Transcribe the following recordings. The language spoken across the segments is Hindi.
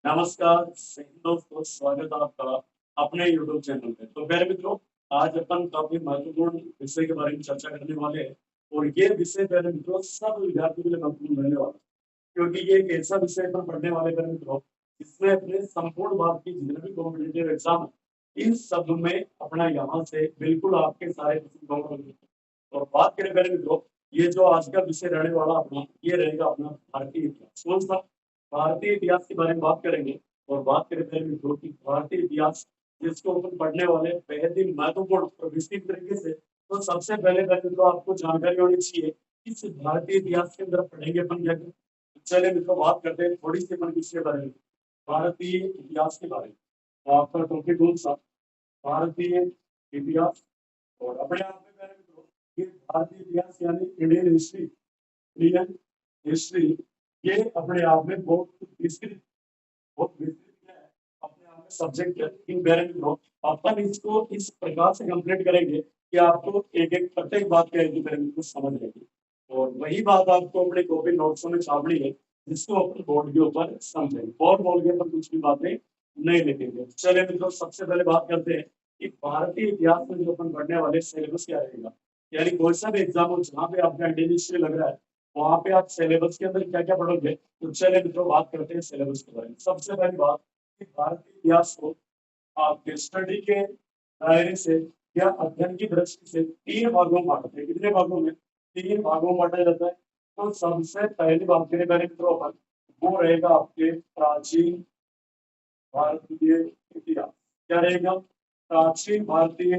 नमस्कार सभी दोस्तों, स्वागत है आपका अपने यूट्यूब चैनल पे। तो प्यारे मित्रों, आज अपन काफी महत्वपूर्ण विषय के बारे में चर्चा करने वाले हैं। और ये विषय प्यारे मित्रों सब विद्यार्थियों के लिए महत्वपूर्ण रहने वाला है, क्योंकि ये एक ऐसा विषय पर पढ़ने वाले प्यारे मित्रों जिसमें अपने संपूर्ण भारत की जितने भी कॉम्पिटेटिव एग्जाम है, इन सब में अपना यहाँ से बिल्कुल आपके सारे क्वेश्चन कवर होंगे। और बात करें प्यारे मित्रों, ये जो आज का विषय रहने वाला अपना, ये रहेगा अपना भारतीय इतिहास। कौन सा? भारतीय इतिहास के बारे में बात करेंगे। और बात करें पहले मित्रों की भारतीय इतिहास, जिसको अपन पढ़ने वाले बेहद ही महत्वपूर्ण और विस्तृत तरीके से। तो सबसे पहले तो आपको जानकारी होनी चाहिए इस भारतीय इतिहास के अंदर पढ़ेंगे अपन क्या क्या। चलिए मित्रों, बात करते हैं थोड़ी सी अपन किसके बारे में, भारतीय इतिहास के बारे में। तो आपका टॉपिक कौन सा? भारतीय इतिहास। और अपने आप में पहले मित्रों, ये भारतीय इतिहास यानी इंडियन हिस्ट्री, इंडियन हिस्ट्री, ये अपने आप में बहुत विस्तृत है, अपने आप में सब्जेक्ट है। इन बारे में अपन इसको इस प्रकार से कंप्लीट करेंगे कि आपको एक एक प्रत्येक बात के बारे में कुछ समझ रहेगी। और वही बात आपको अपने कॉपी नोट्स में छापनी है, जिसको अपन बोर्ड के ऊपर समझेंगे। बोर्ड बोल के अपन कुछ भी बातें नहीं लिखेंगे। चलिए मित्रों, सबसे पहले बात करते हैं कि भारतीय इतिहास में जो अपन पढ़ने वाले सिलेबस क्या रहेगा। यानी कोई सा भी एग्जाम हो जहाँ पे आपका इंडियन हिस्ट्री लग रहा है, वहां पे आप सिलेबस के अंदर क्या क्या पढ़ोगे। तो चलिए मित्रों, बात करते हैं सिलेबस के बारे में। सबसे पहली बात कि भारतीय इतिहास को आपके स्टडी के दायरे से या अध्ययन की दृष्टि से तीन भागों में बांटते हैं। कितने भागों में? तीन भागों में बांटा जाता है। तो सबसे पहली बात करें पहले मित्रों अपन, वो रहेगा आपके प्राचीन भारतीय इतिहास। क्या रहेगा? प्राचीन भारतीय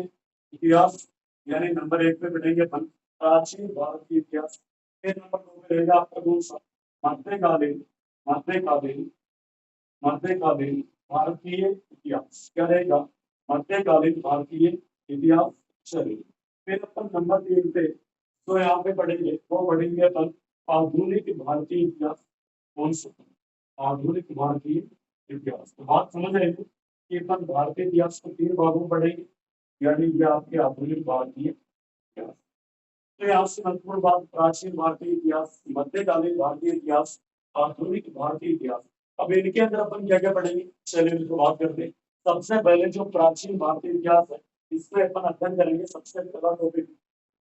इतिहास, यानी नंबर एक पे पढ़ेंगे अपन प्राचीन भारतीय इतिहास। फिर नंबर दो पे रहेगा आपका कौन सा? मध्यकालीन मध्यकालीन मध्यकालीन भारतीय इतिहास। क्या रहेगा? मध्यकालीन भारतीय इतिहास। चलिए, फिर अपन नंबर तीन पे तो यहाँ पे पढ़ेंगे, वो पढ़ेंगे अपन आधुनिक भारतीय इतिहास। कौन सा? आधुनिक भारतीय इतिहास। तो बात समझ रहे हैं कि अपन भारतीय इतिहास को तीन भागों में पढ़ेंगे, यानी ये आपके आधुनिक भारतीय इतिहास। तो यहाँ से महत्वपूर्ण बात, प्राचीन भारतीय इतिहास, मध्यकालीन भारतीय इतिहास, आधुनिक भारतीय इतिहास। अब इनके अंदर अपन क्या क्या पढ़ेंगे, चलिए तो बात करते हैं। सबसे पहले जो प्राचीन भारतीय इतिहास है, इसमें अपन अध्ययन करेंगे। सबसे पहला टॉपिक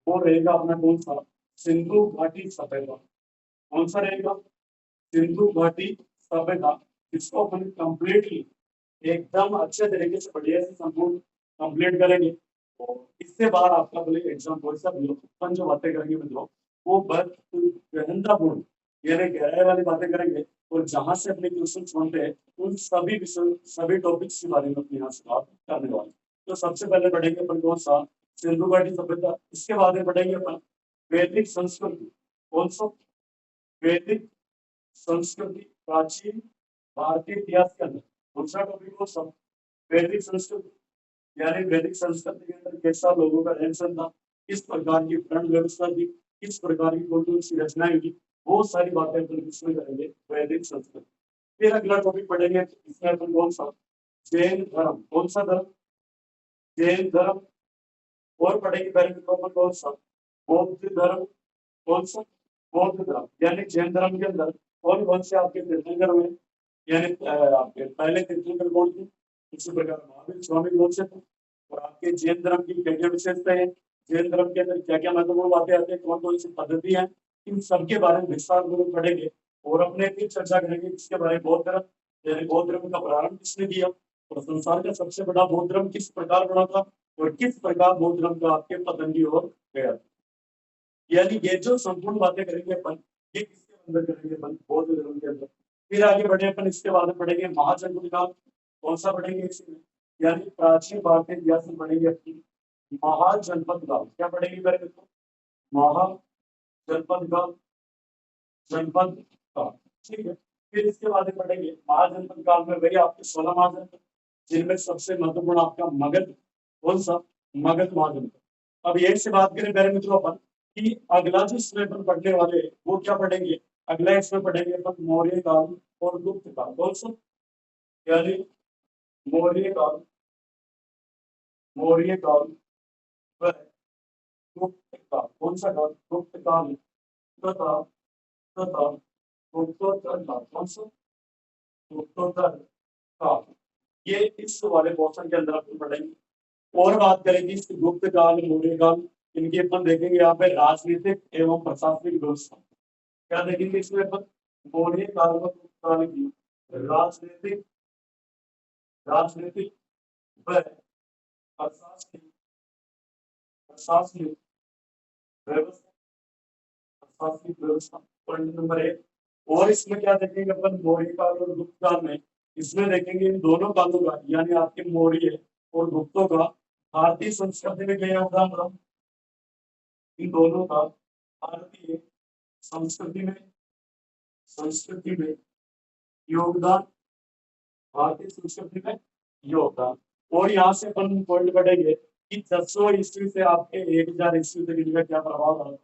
वो रहेगा अपना कौन सा? सिंधु घाटी सभ्यता। कौन सा रहेगा? सिंधु घाटी सभ्यता। इसको अपन कंप्लीटली एकदम अच्छे तरीके से बढ़िया से संपूर्ण कंप्लीट करेंगे। और इससे बाद आपका बोले एग्जाम कोई सा भी हो, अपन जो बातें करेंगे मित्रों, वो बहुत गहनतापूर्ण यानी गहराई वाली बातें करेंगे। और जहां से अपने क्वेश्चन बनते हैं, उन सभी विषय सभी टॉपिक्स के बारे में अपने यहाँ से बात करने वाले। तो सबसे पहले पढ़ेंगे अपन कौन सा? सिंधु घाटी सभ्यता। इसके बाद में पढ़ेंगे अपन वैदिक संस्कृति। कौन सा? वैदिक संस्कृति, प्राचीन भारतीय इतिहास के अंदर। दूसरा टॉपिक कौन सा? वैदिक संस्कृति, यानी वैदिक संस्कृति के अंदर कैसा लोगों का रहन सहन था, किस प्रकार की वर्ण व्यवस्था थी, किस प्रकार की कौन कौन सी रचनाएं हुई, बहुत सारी बातें अपन इसमें करेंगे, वैदिक संस्कृति। फिर अगला टॉपिक पढ़ेंगे, इसमें अपन कौन सा? जैन धर्म। कौन सा धर्म? जैन धर्म। और पढ़ेंगे पहले तो अपन कौन सा? बौद्ध धर्म। कौन सा? बौद्ध धर्म। यानी जैन धर्म के अंदर कौन कौन से आपके तीर्थंकर हुए, यानी आपके पहले तीर्थंकर कौन थे? इसी प्रकार महावीर स्वामी कौन से थे? और आपके जैन धर्म की क्या क्या विशेषता है, जैन धर्म के अंदर क्या क्या महत्वपूर्ण बातें आती है, कौन कौन सी पद्धति है, इन सबके बारे में विस्तार पूर्वक पढ़ेंगे। और अपने फिर चर्चा करेंगे इसके बारे में, बौद्ध धर्म, यानी बौद्ध धर्म का प्रारंभ किसने किया, और संसार का सबसे बड़ा बौद्ध धर्म किस प्रकार बना था, और किस प्रकार बौद्ध धर्म का आपके पतन की ओर गया। यानी ये जो संपूर्ण बातें करेंगे अपन, ये किसके अंदर करेंगे अपन? बौद्ध धर्म के अंदर। फिर आगे बढ़े अपन, इसके बाद में पढ़ेंगे महाजनपद काल। कौन सा पढ़ेंगे इसमें? यानी प्राचीन भारतीय इतिहास में पढ़ेंगे अपनी महाजनपद काल। क्या पढ़ेंगे पहले तो? महाजनपद काल, जनपद काल। ठीक है। फिर इसके बाद में पढ़ेंगे महाजनपद काल में वही आपके 16 महाजनपद, जिनमें सबसे महत्वपूर्ण आपका मगध। कौन सा? मगध महाजनपद। अब एक से बात करें पहले मित्रों अपन कि अगला जो इसमें अपन पढ़ने वाले हैं, वो क्या पढ़ेंगे? अगला इसमें पढ़ेंगे अपन मौर्य काल और गुप्त काल। कौन सा? यानी मौर्य काल, मौर्य काल व गुप्त काल। कौन सा काल? गुप्त काल तथा तथा गुप्तोत्तर काल। कौन सा? गुप्तोत्तर का, ये इस वाले पोर्शन के अंदर अपन पढ़ेंगे। और बात करेंगे इस गुप्त काल, मौर्य काल, इनकी अपन देखेंगे यहाँ पे राजनीतिक एवं प्रशासनिक व्यवस्था। क्या देखेंगे इसमें अपन? मौर्य काल व गुप्त काल की राजनीतिक राजनीतिक व प्रशासनिक प्रशासनिक व्यवस्था, प्रशासनिक व्यवस्था पॉइंट नंबर 1। और इसमें क्या देखेंगे अपन? मौर्य काल और गुप्त काल में इसमें देखेंगे इन दोनों कालों का, यानी आपके मौर्य और गुप्तों का भारतीय संस्कृति में क्या योगदान रहा। इन दोनों का भारतीय संस्कृति में योगदान, भारतीय संस्कृति में योगदान। और यहाँ से अपन पॉइंट पढ़ेंगे कि 600 ईस्वी से आपके 1000 ईस्वी तक इनका क्या प्रभाव रहा।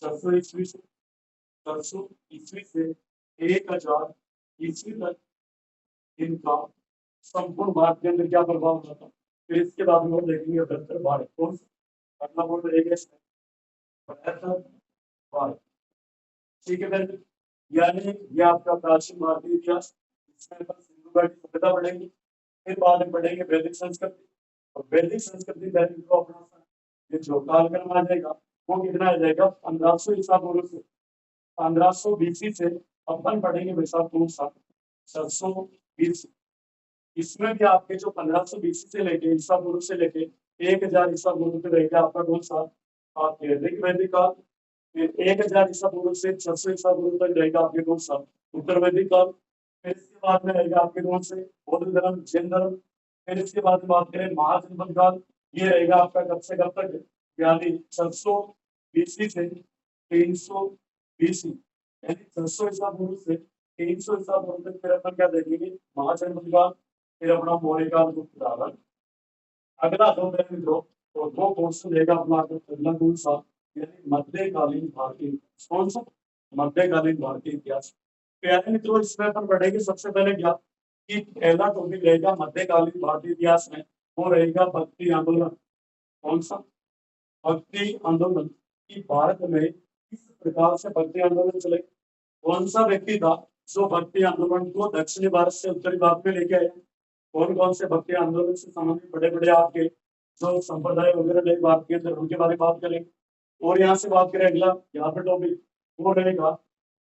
600 ईस्वी से 1000 ईस्वी तक इनका संपूर्ण भारत के अंदर क्या प्रभाव रहा था। फिर इसके बाद में देखेंगे बृहत्तर भारत। कौन सा अगला बोल रहेगा इसमें? बृहत्तर भारत। ठीक है फिर, यानी ये आपका प्राचीन भारतीय इतिहास, इसमें अपन सिंधु घाटी सभ्यता पढ़ेंगे। फिर बाद में पढ़ेंगे वैदिक संस्कृति। और वैदिक संस्कृति वैदिक को अपना ये जो कालक्रम आ जाएगा वो कितना आ जाएगा? 1500 ईसा पूर्व से 1500 बीसी से अपन पढ़ेंगे वैसा कौन सा? 600 बीसी। इसमें भी आपके जो 1500 बीसी से लेके ईसा पूर्व से लेके 1000 ईसा पूर्व तक रहेगा आपका कौन सा? आपके ऋग्वैदिक काल। फिर 1000 ईसा पूर्व से 600 ईसा पूर्व तक रहेगा आपके कौन सा? उत्तर वैदिक काल। फिर इसके बाद में रहेगा आपके कौन से? बौद्ध धर्म, जैन धर्म। फिर इसके बाद में बात करें महाजनपद काल, ये रहेगा आपका कब से कब तक? यानी 600 बीसी से 300 बीसी, यानी 600 ईसा पूर्व से 300 ईसा पूर्व तक। फिर अपन क्या देखेंगे? महाजनपद काल, फिर अपना मौर्य काल, गुप्त काल। अगला दो मेरे मित्रों, तो दो क्वेश्चन देगा अपना अगला कौन सा? यानी मध्यकालीन भारतीय, कौन सा? मध्यकालीन भारतीय इतिहास। प्यारे मित्रों, इसमें अपन पढ़ेंगे सबसे पहले क्या कि पहला टॉपिक रहेगा मध्यकालीन भारतीय इतिहास में, वो रहेगा भक्ति आंदोलन। कौन सा? भक्ति आंदोलन। कि भारत में किस प्रकार से भक्ति आंदोलन चले, कौन सा व्यक्ति था जो भक्ति आंदोलन को दक्षिणी भारत से उत्तरी भारत में लेके आया, कौन कौन से भक्ति आंदोलन से संबंधित बड़े बड़े आपके जो संप्रदाय वगैरह रहे भारत के अंदर, उनके बारे में बात करेंगे। और यहाँ से बात करें अगला यहाँ पे टॉपिक वो रहेगा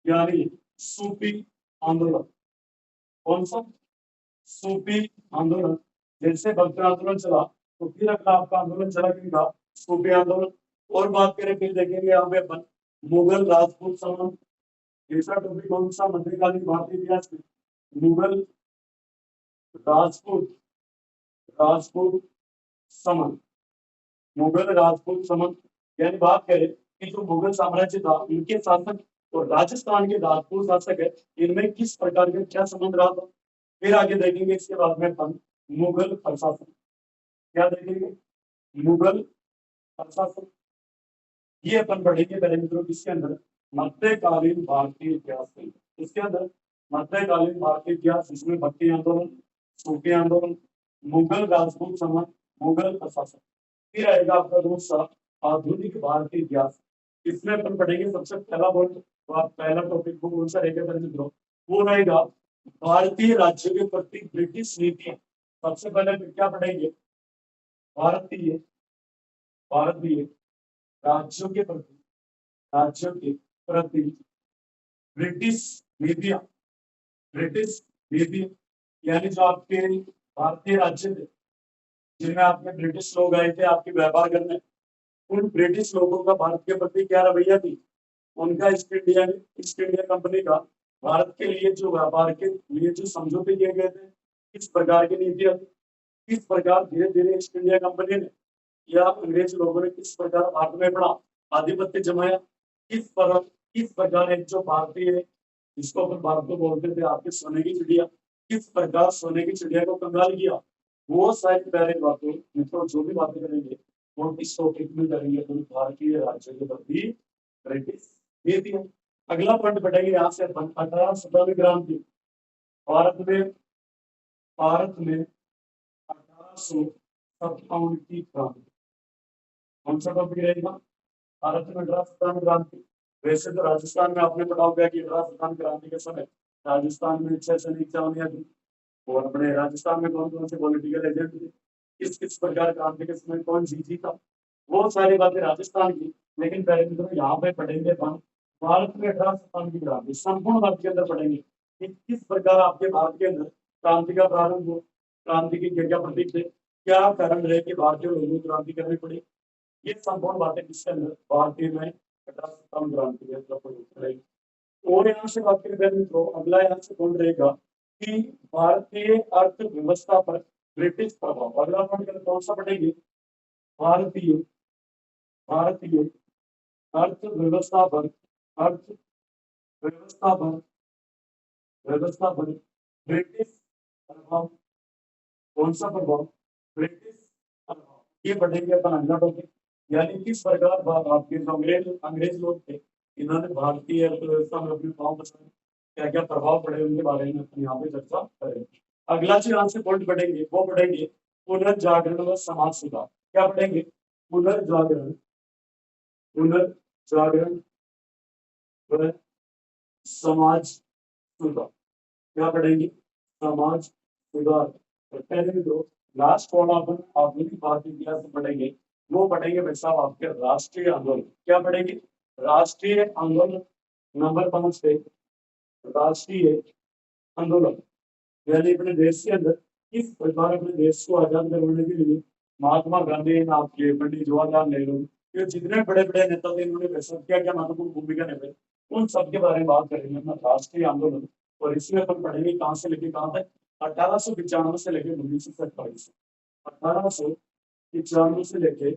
यानी सूफी आंदोलन। कौन सा? सूफी आंदोलन। जैसे भक्ति आंदोलन चला तो फिर अगला आपका आंदोलन चला किनका? सूफी आंदोलन। और बात करें फिर देखेंगे यहाँ पे अपन मुगल राजपूत संबंध। तीसरा टॉपिक कौन सा मध्यकालीन भारतीय इतिहास में? मुगल राजपूत राजपूत संबंध। मुगल राजपूत संबंध, यानी बात करें कि जो मुगल साम्राज्य था इनके शासक और राजस्थान के राजपूत शासक है, इनमें किस प्रकार का क्या संबंध रहा था। फिर आगे देखेंगे इसके बाद में अपन मुगल प्रशासन। क्या देखेंगे? मुगल प्रशासन। ये अपन पढ़ेंगे पहले मित्रों किसके अंदर? मध्यकालीन भारतीय इतिहास के अंदर। इसके अंदर मध्यकालीन भारतीय इतिहास, जिसमें भक्ति आंदोलन, सूफी आंदोलन, मुगल राजपूत संबंध, मुगल प्रशासन। फिर आएगा आपका दूसरा आधुनिक भारतीय इतिहास। इसमें अपन पढ़ेंगे सबसे पहला वर्ड, पहला टॉपिक वो कौन सा रहेगा मित्रों? वो रहेगा भारतीय राज्यों के प्रति ब्रिटिश नीति। सबसे पहले क्या पढ़ेंगे? भारतीय भारतीय राज्यों के प्रति ब्रिटिश नीतियां। ब्रिटिश नीति यानी जो आपके भारतीय राज्य थे जिनमें आपके ब्रिटिश लोग आए थे आपके व्यापार करने, उन ब्रिटिश लोगों का भारत के प्रति क्या रवैया थी। उनका ईस्ट इंडिया कंपनी का भारत के लिए जो व्यापार के लिए जो समझौते किए गए थे, किस प्रकार की नीतियां थी, किस प्रकार धीरे धीरे ईस्ट इंडिया कंपनी ने या अंग्रेज लोगों ने किस प्रकार भारत में अपना आधिपत्य जमाया, किस प्रकार एक जो भारतीय, जिसको अपन भारत को बोलते थे आपके सोने की चिड़िया, किस प्रकार सोने की चिड़िया को कंगाल किया। वो सारी प्यारे बातें मित्रों जो भी बातें करेंगे वो इस टॉपिक में करेंगे तो भारतीय राज्य के प्रति ब्रिटिश नीति। अगला पॉइंट बढ़ेंगे यहाँ से अपन 1857 क्रांति। भारत में 1857 की क्रांति। कौन सा टॉपिक रहेगा? भारत में 1857 क्रांति। वैसे तो राजस्थान में आपने पढ़ा होगा कि 1857 क्रांति के समय राजस्थान में 6 सैनिक छावनियां थी। और अपने राजस्थान में कौन कौन से पॉलिटिकल एजेंट थे, किस किस प्रकार क्रांति के समय कौन जीती था, बहुत सारी बातें राजस्थान की। लेकिन पहले मित्रों यहाँ पे पढ़ेंगे हम भारत में 1857 की क्रांति, संपूर्ण भारत के अंदर पढ़ेंगे कि किस प्रकार आपके भारत के अंदर क्रांति का प्रारंभ हुआ, क्रांति के क्या क्या प्रतीक थे, क्या कारण रहे कि भारतीय लोगों को क्रांति करनी पड़ी। ये संपूर्ण बातें किसके अंदर, भारतीय में 1857 क्रांति के अंदर रहेगी। और यहाँ से बात करें मित्रों, अगला यहाँ से कौन रहेगा कि भारतीय अर्थव्यवस्था पर ब्रिटिश प्रभाव। अगला पॉइंट कौन सा पढ़ेंगे, भारतीय भारतीय अर्थव्यवस्था पर, अर्थव्यवस्था पर, व्यवस्था पर ब्रिटिश प्रभाव। कौन सा प्रभाव, ब्रिटिश प्रभाव, ये पढ़ेंगे अपन अगला टॉपिक। यानी किस प्रकार आपके जो अंग्रेज अंग्रेज लोग थे, इन्होंने भारतीय अर्थव्यवस्था में अपने पांव बसाए, क्या क्या प्रभाव पड़े उनके बारे में अपन यहाँ पे चर्चा करेंगे। अगला जो यहाँ से पॉइंट पढ़ेंगे वो पढ़ेंगे पुनर्जागरण व समाज सुधार। क्या पढ़ेंगे, पुनर्जागरण, पुनर्जागरण व समाज सुधार। क्या पढ़ेंगे, समाज सुधार। तो पहले तो लास्ट वाला अपन आधुनिक भारतीय इतिहास में पढ़ेंगे, वो पढ़ेंगे भाई साहब आपके राष्ट्रीय आंदोलन। क्या पढ़ेंगे, राष्ट्रीय आंदोलन नंबर 5 पे, राष्ट्रीय आंदोलन। यानी अपने देश के अंदर किस प्रकार अपने देश को आजाद करवाने के लिए महात्मा गांधी, आपके पंडित जवाहरलाल नेहरू, ये जितने बड़े बड़े नेता थे इन्होंने वैसा क्या क्या महत्वपूर्ण भूमिका निभाई, उन सबके बारे में बात करेंगे अपना राष्ट्रीय आंदोलन। और इसमें अपन पढ़ेंगे कहाँ से लेके कहाँ तक, 1895 से लेके 1947, 1895 से लेके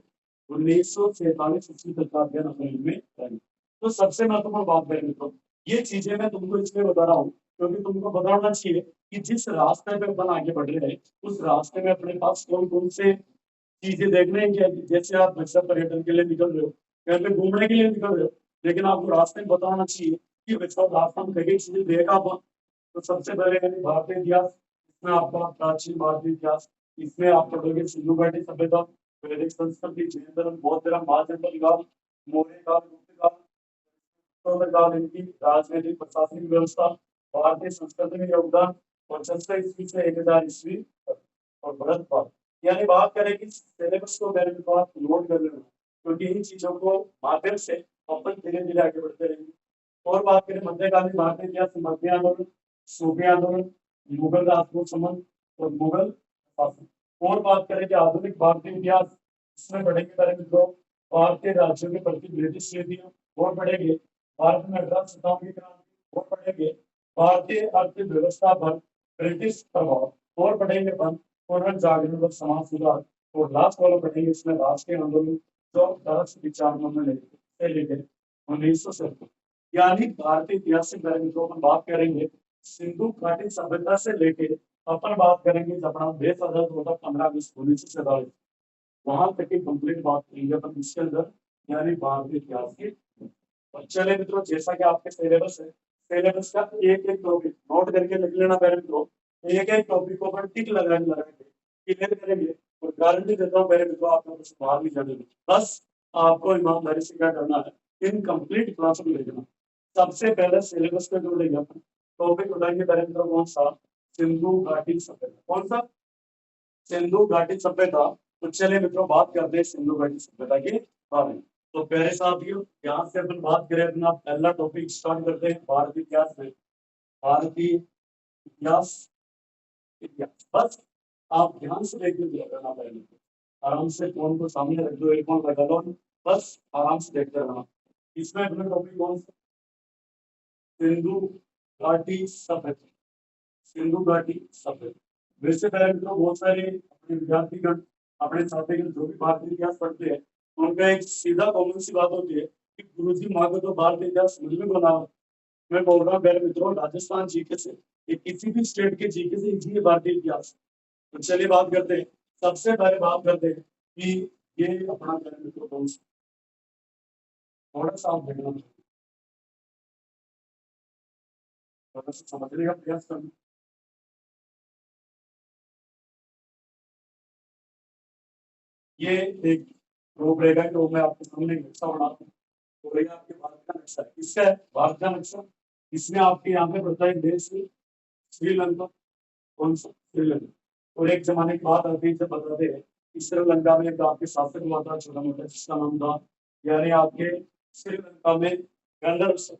1947 ईस्वी तक का अध्ययन अपन इनमें करेंगे। तो सबसे महत्वपूर्ण बात करेंगे तो ये चीजें मैं तुमको इसलिए बता रहा हूँ क्योंकि तुमको पता होना चाहिए कि जिस रास्ते पे अपन आगे बढ़ रहे हैं उस रास्ते में अपने पास कौन कौन से चीजें देखने हैं। क्या जैसे आप बच्चा पर्यटन के लिए निकल रहे हो, कहीं पे घूमने के लिए निकल रहे हो, लेकिन आपको रास्ते में बताना चाहिए कि बच्चा रास्ता में कई चीजें देखा अपन। तो सबसे पहले यानी भारतीय इतिहास, इसमें आपका प्राचीन भारतीय इतिहास, इसमें आप पढ़ोगे सिंधु घाटी सभ्यता, वैदिक संस्कृति, जैन धर्म, बौद्ध धर्म, महाजनपद काल, मौर्य काल, गुप्त काल, काल, इनकी राजनीतिक प्रशासनिक व्यवस्था, भारतीय संस्कृति में योगदान, और 600 ईस्वी से 1000 ईस्वी और भरत काल। यानी बात करें कि सिलेबस को मेरे पास नोट कर लेना, क्योंकि इन चीजों को माध्यम से अपन धीरे धीरे आगे बढ़ते रहेंगे। और बात करें मध्यकालीन भारतीय इतिहास, मध्य आंदोलन, सूफी आंदोलन, मुगल राजपूत संबंध और मुगल शासन। और बात करें कि आधुनिक भारतीय इतिहास, इसमें पढ़ेंगे पहले मित्रों भारतीय राज्यों के प्रति ब्रिटिश नीतियां, और पढ़ेंगे भारत में 1857 की क्रांति, और पढ़ेंगे भारतीय अर्थव्यवस्था पर ब्रिटिश प्रभाव, और पढ़ेंगे अपन पुनर्जागरण व समाज सुधार, और लास्ट वाला पढ़ेंगे इसमें राष्ट्रीय आंदोलन जो 1895 से लेकर 1970। यानी भारतीय इतिहास से मित्रों अपन बात करेंगे सिंधु घाटी सभ्यता से लेके अपन बात करेंगे जब अपना देश आजाद होता 15 अगस्त 1947, वहां तक की कंप्लीट बात करेंगे अपन इसके अंदर, यानी भारतीय इतिहास की। और चले मित्रों जैसा कि आपके सिलेबस है, सिलेबस का एक एक टॉपिक नोट करके लिख लेना पहले मित्रों, एक एक टॉपिक को अपन टिक लगा के क्लियर करेंगे। और गारंटी देता हूँ पहले मित्रों आपको कुछ बाहर नहीं जाने, बस आपको ईमानदारी से क्या करना है, इन कंप्लीट क्लास को लेना। सबसे पहले सिलेबस पे जो लेंगे अपन टॉपिक उठाएंगे पहले मित्रों कौन सा, सिंधु घाटी सभ्यता। कौन सा, सिंधु घाटी सभ्यता। तो चलिए मित्रों बात करते हैं सिंधु घाटी सभ्यता के बारे में। तो प्यारे साथियों यहाँ से अपन बात करें अपना पहला टॉपिक स्टार्ट करते हैं भारतीय इतिहास में। भारतीय इतिहास, इतिहास बस आप ध्यान से देखते दिया करना पहले, आराम से फोन को सामने रख दो, एयरफोन लगा लो, बस आराम से देखते रहना। इसमें अपना टॉपिक कौन सा, सिंधु घाटी सभ्यता, सिंधु घाटी सभ्यता। वैसे पहले मित्रों बहुत सारे अपने विद्यार्थीगण, अपने छात्रगण जो भी भारतीय इतिहास पढ़ते हैं उनका एक सीधा कॉमन सी बात होती है कि गुरुजी माँ को तो भारतीय इतिहास समझ में बना। मैं बोल रहा हूँ पहले मित्रों राजस्थान जीके से, ये किसी भी स्टेट के जीके से इजी है भारतीय इतिहास। तो चलिए बात करते हैं, सबसे पहले बात करते हैं कि ये अपना पहले मित्रों कौन सा, थोड़ा सा आप देखना, थोड़ा सा समझने का प्रयास करना। ये एक रूपरेखा जो मैं आपके सामने नक्शा बना रहा हूँ, तो ये आपके भारत का नक्शा है, इसका है भारत का नक्शा। इसमें आपके यहाँ पे पड़ता है देश श्रीलंका, कौन सा? श्रीलंका। और एक जमाने की बात आती है जब बताते हैं कि श्रीलंका में एक आपके शासक हुआ था छोटा मोटा जिसका नाम था, यानी आपके श्रीलंका में गंधर्व सेन।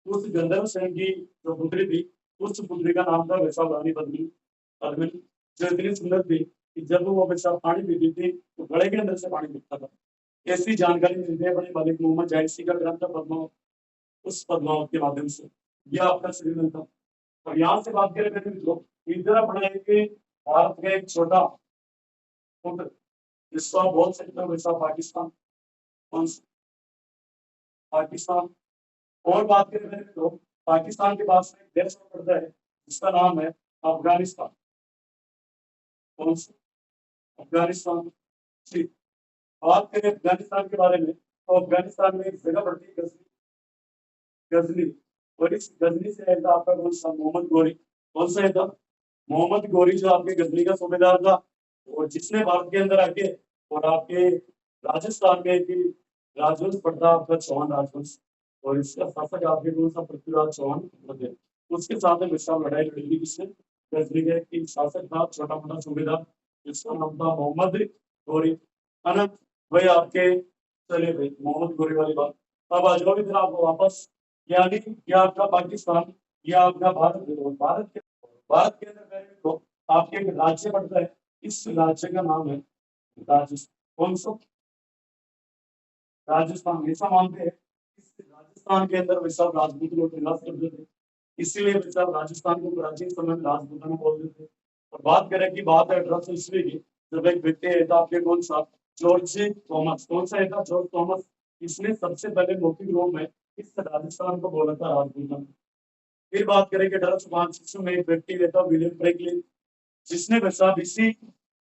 उस गंधर्व सेन की जो पुत्री थी, उस पुत्री का नाम था वैसा रानी पद्मिनी। पद्मिनी जो इतनी सुंदर थी कि जब वो वैसा पानी पीती थी तो गले के अंदर से पानी निकलता था। ऐसी जानकारी मिलती है बड़े मालिक मोहम्मद जायसी का ग्रंथ पद्मा, उस पद्मावत के माध्यम से। यह आपका श्रीलंका। और यहाँ से बात करें मेरे मित्रों, इधर अपना एक भारत का एक छोटा मुल्क जिसको आप बोल सकते हो वैसा पाकिस्तान। कौन सा? पाकिस्तान। और बात करें मेरे मित्रों, पाकिस्तान के पास में एक देश और पड़ता है जिसका नाम है अफगानिस्तान। कौन सा? अफगानिस्तान। ठीक। बात करें अफगानिस्तान के बारे में तो अफगानिस्तान में एक जगह पड़ती है गजनी। गजनी। और इस गजनी से है था आपका कौन सा? मोहम्मद गोरी। कौन सा है था? मोहम्मद गोरी, जो आपके गजनी का सूबेदार था और जिसने भारत के अंदर आके और आपके राजस्थान में एक राजवंश पड़ता आपका चौहान राजवंश, और इसका शासक आपके कौन सा? पृथ्वीराज चौहान थे। उसके साथ में विशाल लड़ाई लड़ी थी किसने? गजनी का एक शासक था छोटा मोटा सूबेदार जिसका नाम था मोहम्मद गोरी, है ना? वही आपके, चलिए भाई मोहम्मद गोरी वाली बात। अब आ जाओ इधर आप वापस, यानी यह आपका पाकिस्तान, यह आपका भारत। भारत के अंदर पहले तो आपके एक राज्य पड़ता है, इस राज्य का नाम है राजस्थान। कौन सा? राजस्थान। ऐसा मानते हैं इस राजस्थान के अंदर वैसा राजपूत लोग निवास करते थे, इसीलिए वैसा राजस्थान को प्राचीन समय में राजपूताना बोलते थे। और बात करें कि बात है 1800 ईस्वी की, जब एक व्यक्ति है था आपके कौन सा? George Thomas. कौन सा है था? George Thomas. इसने सबसे पहले मौखिक रूप में इस राजस्थान को बोला था राजपूताना। फिर बात करें कि 1865 में एक व्यक्ति रहता विलियम फ्रैंकलिन, जिसने वैसा इसी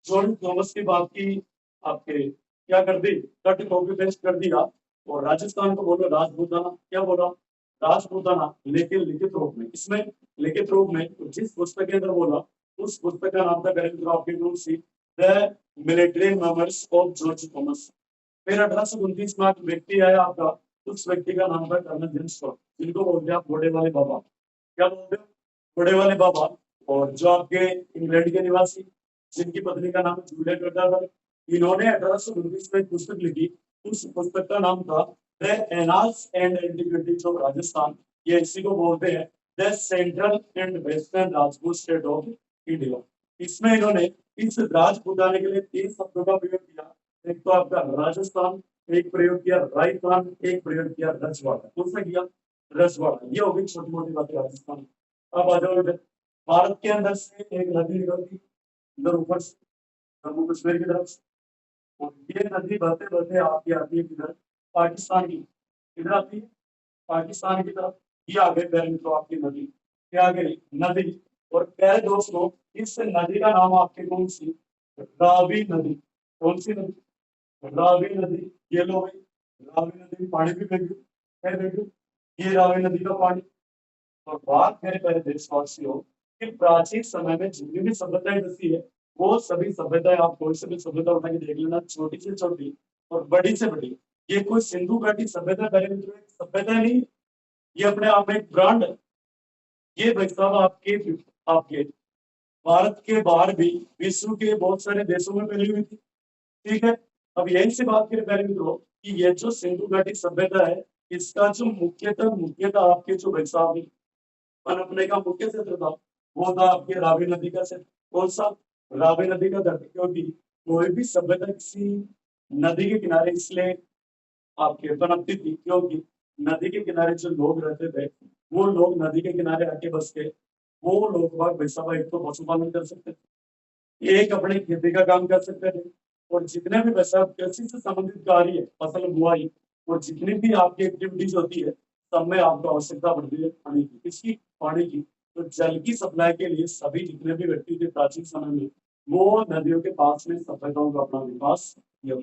जॉर्ज थॉमस की बात की आपके क्या कर दी? कट कॉपी पेस्ट कर दिया और राजस्थान को बोलो राजपूताना। क्या बोला? राजपूताना, लेकिन लिखित रूप में। इसमें लिखित रूप में तो जिस पुस्तक के अंदर बोला उस पुस्तक का नाम था आपके the military memories of George Thomas. फिर 1829 में एक व्यक्ति आया आपका, उस व्यक्ति का नाम था कर्नल जेम्स स्कॉट, जिनको बोलते हैं आप घोड़े वाले बाबा। क्या बोलते हैं? घोड़े वाले बाबा। और जो आपके इंग्लैंड के निवासी, जिनकी पत्नी का नाम जूलियट वेटर, इन्होंने 1829 में एक पुस्तक लिखी। उस पुस्तक का नाम था the annals and antiquities of Rajasthan. ये इसी को बोलते हैं the central and western Rajput state of India. इसमें इन्होंने इस राजपूताने के लिए 3 शब्दों का प्रयोग किया। एक तो आपका राजस्थान, एक प्रयोग किया राजस्थान, एक प्रयोग किया रजवाड़ा। कौन सा किया? रजवाड़ा। ये हो गई छोटी मोटी बातें राजस्थान। अब आ जाओ इधर, भारत के अंदर से एक नदी निकलती इधर ऊपर से जम्मू कश्मीर की तरफ से, और ये नदी बहते बहते आपकी आती है किधर? पाकिस्तान की। किधर आती है? पाकिस्तान की तरफ। ये आ गई प्यारे मित्रों आपकी नदी। क्या आ गई? नदी। और प्यारे दोस्तों, इस नदी का नाम आपके कौन सी? रावी नदी। कौन सी नदी? रावी नदी। ये लो भाई, रावी नदी में पानी भी फेंक दो। क्या फेंक दो? ये रावी नदी का पानी। और बात मेरे प्यारे देशवासियों कि प्राचीन समय में जितनी भी सभ्यताएं बसी है, वो सभी सभ्यताएं, आप कोई सी भी सभ्यता उठा के देख लेना, छोटी से छोटी और बड़ी से बड़ी, ये कोई सिंधु घाटी सभ्यता पहले मित्रों एक सभ्यता नहीं, ये अपने आप में एक ब्रांड है। ये भाई साहब आपके आपके भारत के बाहर भी विश्व के बहुत सारे देशों में फैली हुई थी। ठीक है। अब यहीं से बात करें पहले मित्रों कि ये जो सिंधु घाटी सभ्यता है, इसका जो मुख्यतः आपके जो भाई साहब पनपने का मुख्य क्षेत्र था, वो था आपके रावी नदी का क्षेत्र। कौन सा? रावी नदी का तट। क्योंकि कोई भी सभ्यता किसी नदी के किनारे इसलिए आपके पनपती थी क्योंकि नदी के किनारे जो लोग रहते थे, वो लोग नदी के किनारे आके बस के, वो लोग बाग वैसा एक तो पशुपालन कर सकते थे, एक अपने खेती का काम कर सकते थे, और जितने भी वैसा कृषि से संबंधित कार्य है, फसल बुआई और जितनी भी आपकी एक्टिविटीज होती है, सब में आपको आवश्यकता पड़ती है पानी की। किसकी? पानी की। तो जल की सप्लाई के लिए सभी जितने भी व्यक्ति थे प्राचीन समय में, वो नदियों के पास में सभ्यताओं का अपना विकास किया।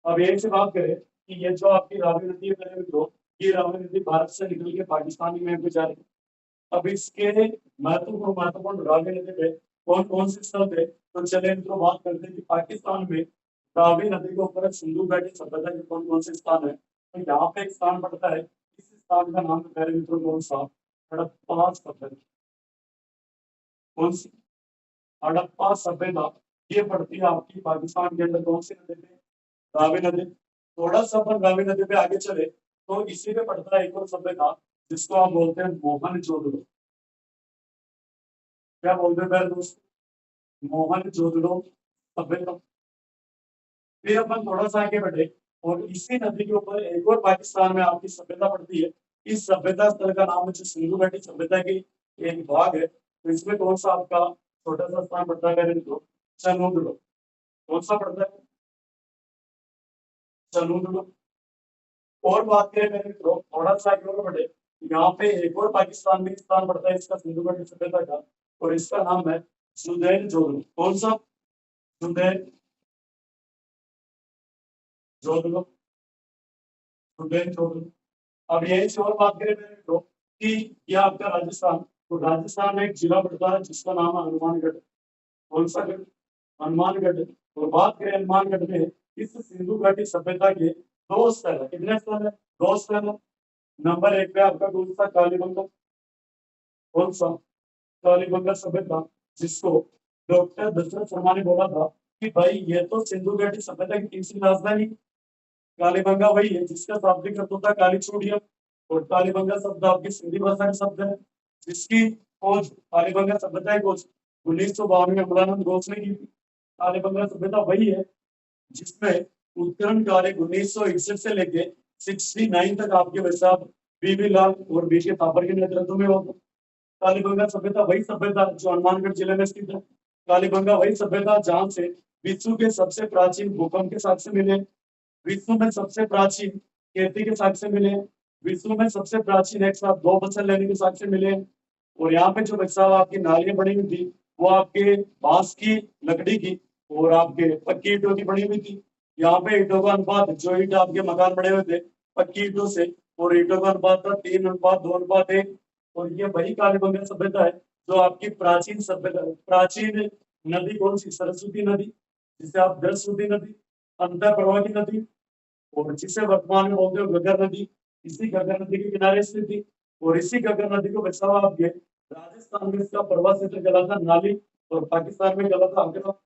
अब एक से बात करें कि ये जो आपकी रावी नदी है मेरे मित्रों, ये रावी नदी भारत से निकल के पाकिस्तान में भी जा रही है। अब इसके महत्वपूर्ण रावी नदी पे कौन कौन से स्थल थे, तो चले मित्रों बात करते हैं कि पाकिस्तान में रावी नदी के ऊपर सिंधु घाटी सभ्यता के कौन कौन से स्थान है। तो यहाँ पे एक स्थान पड़ता है, इस स्थान का नाम है मेरे मित्रों कौन सा? हड़प्पा सभ्यता। कौन सी? हड़प्पा सभ्यता ये पड़ती है आपकी पाकिस्तान के अंदर कौन सी नदी पे? रावी नदी। थोड़ा सा अपन रावी नदी पे आगे चले तो इसी पे पड़ता है एक और सभ्यता जिसको आप बोलते हैं मोहनजोदड़ो। क्या बोलते हैं मेरे दोस्त? मोहनजोदड़ो सभ्यता। फिर अपन थोड़ा सा आगे बढ़े और इसी नदी के ऊपर एक और पाकिस्तान में आपकी सभ्यता पड़ती है। इस सभ्यता स्थल का नाम है जो सिंधु घाटी सभ्यता की एक भाग है। तो इसमें कौन सा आपका छोटा सा स्थान पड़ता है मेरे मित्रों? चनूदड़ो। कौन सा पड़ता है? चनूदड़ो। और बात करें मेरे मित्रों थोड़ा सा आगे और बढ़े, यहाँ पे एक और पाकिस्तान में स्थान पड़ता है इसका सिंधु घाटी सभ्यता का, और इसका नाम है सुदैन जोधड़ो। कौन सा? सुदैन जोधड़ो। सुदैन जोधड़ो। अब यही से और बात करें मेरे मित्रों कि यह आपका राजस्थान, तो राजस्थान में एक जिला पड़ता है जिसका नाम है हनुमानगढ़। कौन सा गढ़? हनुमानगढ़। और बात करें हनुमानगढ़ में इस सिंधु घाटी सभ्यता के दो स्थल है। कितने स्थल है? दो स्थल है। नंबर एक पे आपका कौन सा? कालीबंगा। कौन सा? कालीबंगा सभ्यता, जिसको डॉक्टर दशरथ शर्मा ने बोला था कि भाई ये तो सिंधु घाटी सभ्यता की तीसरी राजधानी। कालीबंगा वही है जिसका शाब्दिक अर्थ होता है काली चूड़ियां, और कालीबंगा शब्द आपकी सिंधी भाषा का शब्द है जिसकी खोज कालीबंगा सभ्यता की खोज 1952 में अमरानंद घोष ने की थी। कालीबंगा सभ्यता वही है जिसमें उत्खनन कार्य 1961 से लेके 69 तक आपके भाई साहब बीबी लाल और बीके थापर के नेतृत्व में होता। कालीबंगा सभ्यता वही सभ्यता जो हनुमानगढ़ जिले में स्थित है। कालीबंगा वही सभ्यता जहां से विश्व के सबसे प्राचीन भूकंप के साक्ष्य मिले, विश्व में सबसे प्राचीन खेती के साक्ष्य मिले, विश्व में सबसे प्राचीन एक साथ दो फसल लेने के साक्ष्य मिले। और यहाँ पे जो बक्सा आपकी नालियां बनी हुई थी वो आपके बांस की लकड़ी की और आपके पक्की ईटों की बनी हुई थी। यहाँ पे ईटों का अनुपात, जो ईट आपके मकान बने हुए थे पक्की ईटों से, और ईटों का अनुपात था 3:2:1। और ये वही कालीबंगा सभ्यता है जो आपकी प्राचीन सभ्यता, प्राचीन नदी कौन सी? सरस्वती नदी, जिसे आप सरस्वती नदी, अंतर प्रवाह की नदी, और जिसे वर्तमान में बोलते हो घग्गर नदी, इसी घग्गर नदी के किनारे स्थित थी। और इसी घग्गर नदी को बचावा आपके राजस्थान में इसका प्रवाह क्षेत्र कहलाता नाली, और पाकिस्तान में कहलाता आगरा।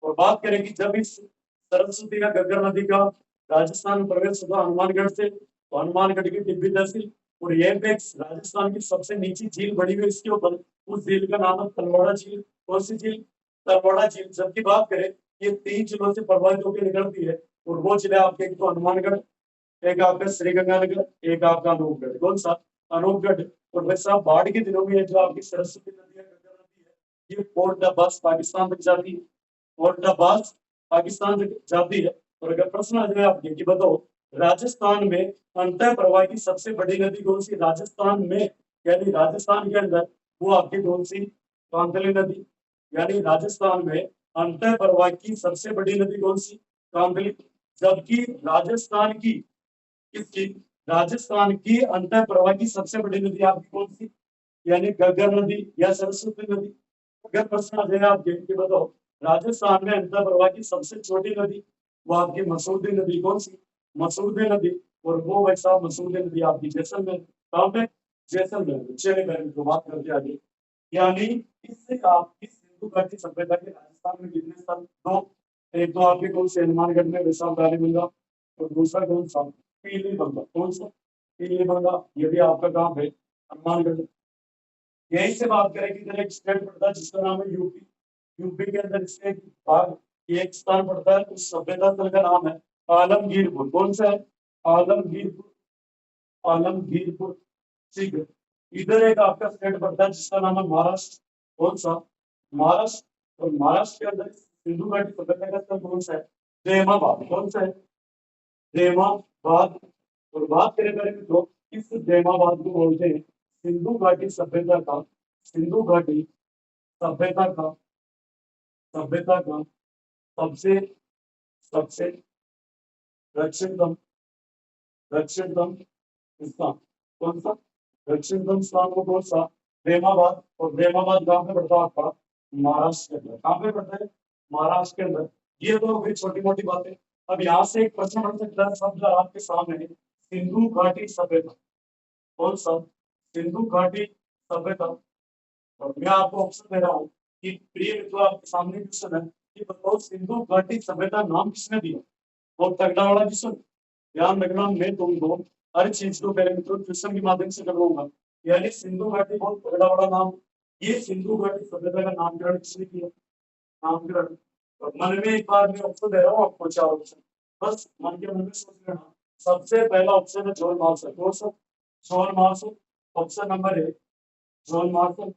और बात करें कि जब इस सरस्वती का घग्गर नदी का राजस्थान में प्रवेश हुआ हनुमानगढ़ से, तो हनुमानगढ़ की टिब्बी तहसील और यह पे राजस्थान की सबसे नीची झील बड़ी हुई इसके ऊपर, उस झील का नाम है तलवाड़ा झील। कौन सी झील? तलवाड़ा झील। जबकि बात करें ये 3 जिलों से प्रभावित होकर निकलती है, और वो जिले आपके एक तो हनुमानगढ़, एक आपका श्रीगंगानगर, एक आपका अनूपगढ़। कौन सा? अनूपगढ़। और वैसे आप बाढ़ के दिनों में जो आपकी सरस्वती नदी है, गंगा नदी है, ये पोर्ट अब्बास पाकिस्तान तक जाती है। पोर्ट अब्बास पाकिस्तान तक जाती है। और अगर प्रश्न आ जाए आपके कि बताओ राजस्थान में अंतः प्रवाह की सबसे बड़ी नदी कौन सी? राजस्थान में यानी राजस्थान के अंदर वो आपकी कौन सी? कांतली नदी। यानी राजस्थान में अंतः प्रवाह की सबसे बड़ी नदी कौन सी? कांतली। जबकि राजस्थान की, किसकी? राजस्थान की अंतर प्रवाह की सबसे बड़ी नदी आपकी कौन सी? यानी घग्गर नदी या सरस्वती नदी। अगर प्रश्न आ जाए आपके कि बताओ राजस्थान में अंतर प्रवाह की सबसे छोटी नदी, वो आपकी मसूरदी नदी। कौन सी? मसूरदी नदी। और वो भाई साहब मसूरदी नदी आपकी जैसलमेर। कहाँ पे? जैसलमेर। चलिए मैं तो बात करते आगे। यानी इससे आपकी सिंधु घाटी सभ्यता के राजस्थान में कितने स्थल? दो। एक तो आपके कौन से? हनुमानगढ़ में वैशाल कालीबंगा, और दूसरा कौन सा? पीलीबंगा। कौन सा? पीलीबंगा। ये भी आपका काम है हनुमानगढ़। यही से बात करें कि इधर एक स्टेट पड़ता है जिसका नाम है यूपी। यूपी के अंदर इसके एक भाग, एक स्थान पड़ता है, उस सभ्यता स्थल का नाम है आलमगीरपुर। कौन सा है? आलमगीरपुर। आलमगीरपुर। ठीक है। इधर एक आपका स्टेट पड़ता है जिसका नाम है महाराष्ट्र। कौन सा? महाराष्ट्र। और महाराष्ट्र के अंदर सिंधु घाटी सभ्यता का स्थल कौन सा है? जैमाबाद। कौन सा है? जैमाबाद। और बात करें मेरे मित्रों इस जैमाबाद को बोलते हैं सिंधु घाटी सभ्यता का, सिंधु घाटी सभ्यता का, सभ्यता का सबसे सबसे दक्षिणतम, दक्षिणतम स्थान। कौन सा? दक्षिणतम स्थान को कौन सा? प्रेमाबाद। और प्रेमाबाद कहाँ पे पड़ता है आपका? महाराष्ट्र के अंदर। कहाँ पे पड़ता है? महाराष्ट्र के अंदर। ये तो फिर छोटी मोटी बातें। अब यहाँ से एक प्रश्न बन सकता है शब्द आपके सामने, सिंधु घाटी सभ्यता। कौन सा? सिंधु घाटी सभ्यता। और मैं आपको ऑप्शन दे रहा हूँ कि प्रिय मित्रों आपके सामने क्वेश्चन है कि बताओ सिंधु घाटी सभ्यता नाम किसने दिया। बहुत तगड़ा वाला क्वेश्चन, ध्यान रखना। मैं तुमको हर चीज को पहले मित्रों क्वेश्चन के माध्यम से करवाऊंगा। यानी सिंधु घाटी बहुत तगड़ा वाला नाम। ये सिंधु घाटी सभ्यता का नामकरण किसने किया, नामकरण। और मन में एक बार मैं ऑप्शन दे रहा हूँ आपको, चार ऑप्शन, बस मन के मन में सोच लेना। सबसे पहला ऑप्शन है जॉन मार्शल। कौन सा? John Marshall. Option number A John Marshall.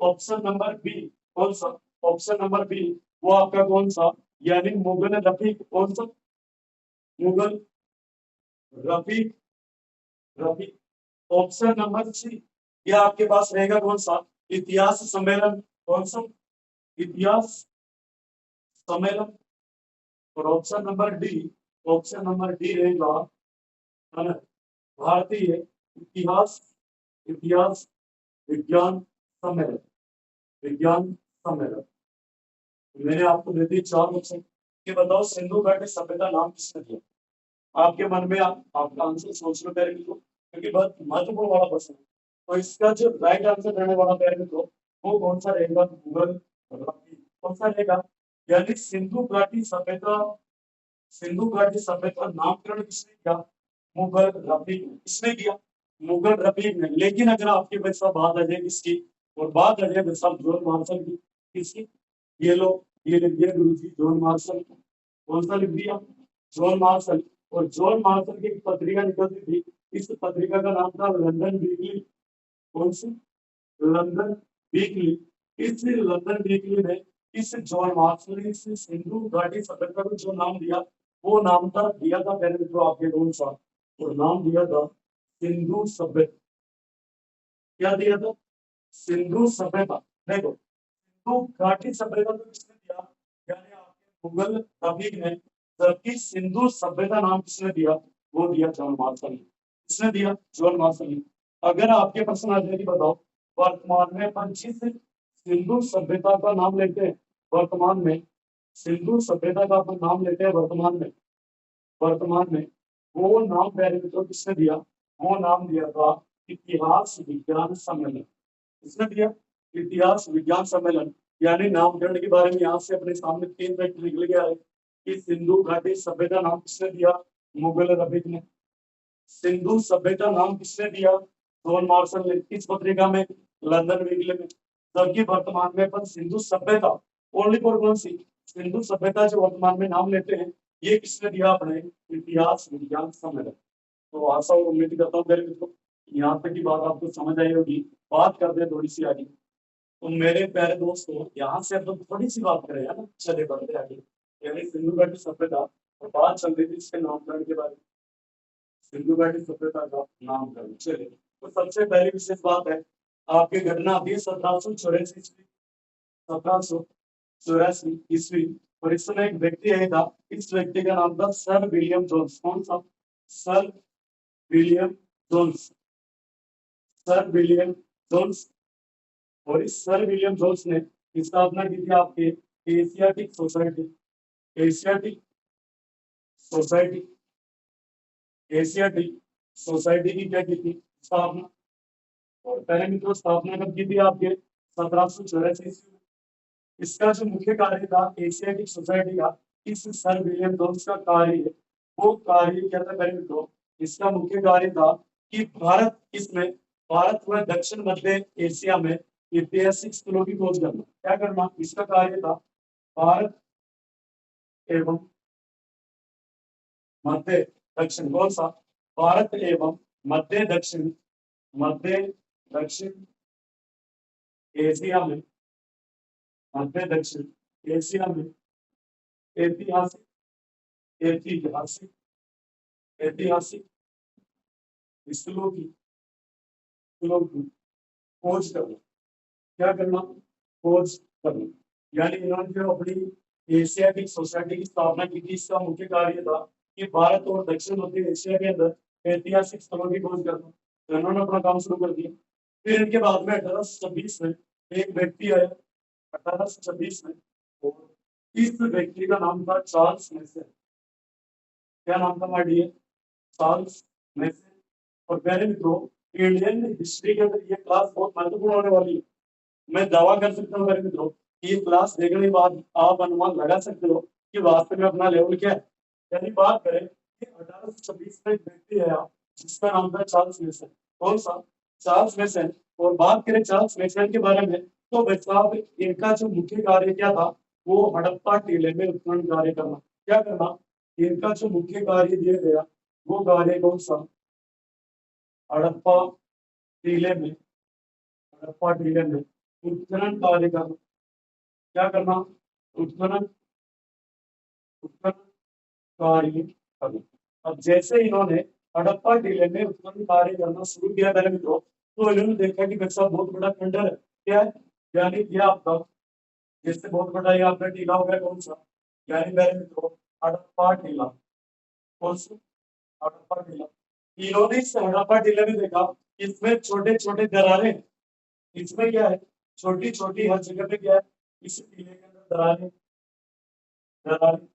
Option number B कौन सा? ऑप्शन नंबर बी वो आपका कौन सा, यानी मुगल रफीक। कौन सा? Mughal Rafiq. Rafiq. Option number C ये आपके पास रहेगा कौन सा, इतिहास सम्मेलन। कौन सा? इतिहास सम्मेलन। और ऑप्शन नंबर डी रहेगा है ना, भारतीय इतिहास, इतिहास विज्ञान सम्मेलन, विज्ञान सम्मेलन। मैंने आपको दे दी चार ऑप्शन। ये बताओ सिंधु घाटी सभ्यता नाम किसने दिया। आपके मन में आपका आंसर सोच लो पहले मित्रों, क्योंकि बहुत महत्वपूर्ण वाला प्रश्न है। तो इसका जो राइट आंसर रहने वाला पहले मित्रों वो कौन सा रहेगा, मुगल रफीक। कौन सा रहेगा, यानी सिंधु घाटी सभ्यता, सिंधु घाटी सभ्यता नामकरण किसने किया, मुगल रफीक ने। किसने किया, मुगल रफीक ने। लेकिन अगर आपके पास बात आ जाए किसकी, और बात आ जाए साहब जॉन मार्शल की। किसकी? ये लो, ये लिख दिया गुरु जी जॉन मार्शल। कौन सा लिख दिया, जॉन मार्शल। और जॉन मार्शल की एक पत्रिका निकलती थी, इस पत्रिका का नाम था लंदन वीकली। कौन सी? London weekly. इस लंदन वीकली में इस जॉन मार्शल ने इस सिंधु घाटी सभ्यता को जो नाम दिया, वो नाम था दिया था पहले मित्रों आपके कौन सा, और नाम दिया था सिंधु सभ्यता। क्या दिया था, सिंधु सभ्यता। देखो सिंधु घाटी सभ्यता तो किसने दिया, यानी आपके मुगल रफीक ने। जबकि सिंधु सभ्यता नाम किसने दिया, वो दिया जॉन मार्शल ने। किसने दिया, जॉन मार्शल ने। अगर आपके प्रश्न आ जाए कि बताओ वर्तमान में अपन जिस सिंधु सभ्यता का नाम लेते हैं, वर्तमान में सिंधु सभ्यता का अपन नाम लेते हैं वर्तमान में, वर्तमान में वो नाम पहले तो किसने दिया, वो नाम दिया था इतिहास विज्ञान सम्मेलन। किसने दिया, इतिहास विज्ञान सम्मेलन। यानी नामकरण के बारे में यहाँ से अपने सामने तीन फैक्ट निकल गया है कि सिंधु घाटी सभ्यता नाम किसने दिया, मुगल रफीक ने। सिंधु सभ्यता नाम किसने दिया, जॉन मार्शल ने। किस पत्रिका में, लंदन वीकली में। जबकि वर्तमान में अपन सिंधु सभ्यता ओनली फॉर कौन सी, सिंधु सभ्यता जो वर्तमान में नाम लेते हैं, ये किसने दिया, अपने इतिहास विज्ञान सम्मेलन। तो आशा और उम्मीद करता हूँ मेरे मित्रों यहाँ तक की बात आपको समझ आई होगी। बात करते हैं थोड़ी सी आगे। तो मेरे प्यारे दोस्तों यहाँ से अब थोड़ी सी बात करें है ना, चले बढ़ते आगे। यानी सिंधु घाटी सभ्यता और बात चल रही थी इसके नामकरण के बारे में, सिंधु घाटी सभ्यता का नामकरण। चलिए तो सबसे पहली विशेष बात है आपकी घटना अभी 1784 ईस्वी, 1784 ईस्वी। और इस समय एक व्यक्ति आया था, इस व्यक्ति का नाम था सर विलियम जोन्स। कौन सा? Sir William Jones, sir William Jones. और इस सर विलियम जोन्स ने स्थापना की थी आपके Asiatic society, Asiatic society, Asiatic society की क्या की थी, स्थापना। और पहले मित्रों स्थापना कब की थी आपके 1784 ईस्वी में। इसका जो मुख्य कार्य था एशियाटिक सोसाइटी का, इस सर विलियम जोन्स का कार्य, वो कार्य क्या था पहले मित्रों, इसका मुख्य कार्य था कि भारत इसमें, भारत व दक्षिण मध्य एशिया में ऐतिहासिक स्थलों की खोज करना। क्या करना, इसका कार्य था भारत एवं मध्य दक्षिण। कौन सा? भारत एवं मध्य दक्षिण, मध्य दक्षिण एशिया में, मध्य दक्षिण एशिया में ऐतिहासिक, ऐतिहासिक, ऐतिहासिक स्थलों की, स्थलों की खोज करना। क्या करना, खोज करना। यानी इन्होंने जो अपनी एशियाटिक सोसाइटी की स्थापना की थी, इसका मुख्य कार्य था कि भारत और दक्षिण मध्य एशिया के अंदर ऐतिहासिक स्थलों की खोज करना। तो इन्होंने अपना काम शुरू कर दिया। फिर इनके बाद में 1826 में एक व्यक्ति आया, 1826 में, और इस व्यक्ति का नाम था चार्ल्स मैसन। क्या नाम था माय डियर, चार्ल्स मैसन। और पहले मित्रों इंडियन हिस्ट्री के अंदर ये क्लास बहुत महत्वपूर्ण होने वाली है। मैं दावा कर सकता हूँ मेरे मित्रों कि ये क्लास देखने के बाद आप अनुमान लगा सकते हो कि वास्तव में अपना लेवल क्या है। यदि बात करें कि 1826 में एक व्यक्ति आया जिसका नाम था चार्ल्स मेसन। कौन सा? Charles mason. और बात करें चार्ल्स मेसन के बारे में तो भाई साहब इनका जो मुख्य कार्य क्या था वो हड़प्पा टीले में उत्खनन कार्य करना। क्या करना? इनका जो मुख्य कार्य दिया गया वो कार्य कौन सा? हड़प्पा टीले में, हड़प्पा टीले में उत्खनन कार्य करना। क्या करना? उत्खनन, उत्खनन कार्य करना। अब जैसे इन्होंने हड़प्पा टीले में उत्खनन कार्य करना शुरू किया मेरे मित्रों तो इन्होंने देखा कि वैसा बहुत बड़ा खंडर है। क्या है? यानी कि आपका जैसे बहुत बड़ा ये आपका टीला हो गया कौन सा? यानी मेरे मित्रों हड़प्पा टीला। कौन सा? हड़प्पा टीला। इन्होंने इस हड़प्पा टीले में देखा इसमें छोटे छोटे दरारें। इसमें क्या है? छोटी छोटी हर जगह पे क्या है? इस टीले के अंदर दरारें, दरारें।